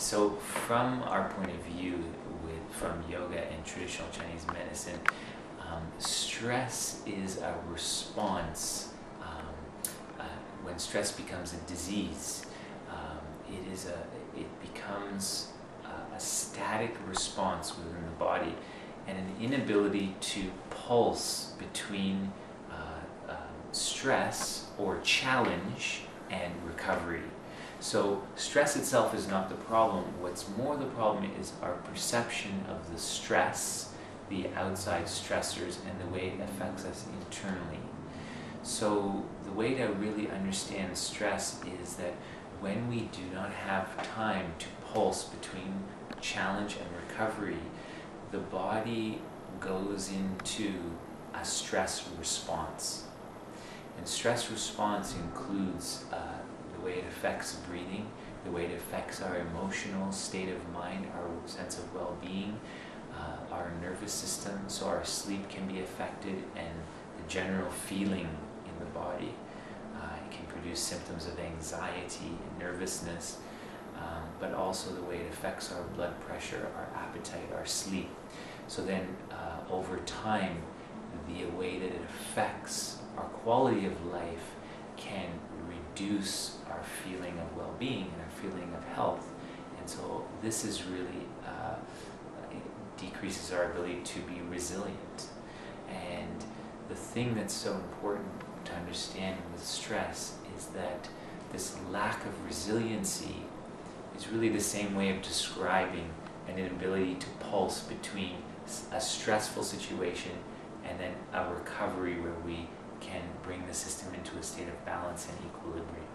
So from our point of view, from yoga and traditional Chinese medicine, stress is a response. When stress becomes a disease, it becomes a static response within the body, and an inability to pulse between stress or challenge and recovery. So stress itself is not the problem. What's more the problem is our perception of the stress, the outside stressors, and the way it affects us internally. So the way to really understand stress is that when we do not have time to pulse between challenge and recovery, the body goes into a stress response. And stress response includes the way it affects breathing, the way it affects our emotional state of mind, our sense of well-being, our nervous system, so our sleep can be affected, and the general feeling in the body. It can produce symptoms of anxiety and nervousness, but also the way it affects our blood pressure, our appetite, our sleep. So then over time, the way that it affects our quality of life can reduce our feeling of well-being and our feeling of health. And so this is really decreases our ability to be resilient. And the thing that's so important to understand with stress is that this lack of resiliency is really the same way of describing an inability to pulse between a stressful situation and then a recovery where we can bring the system into a state of balance and equilibrium.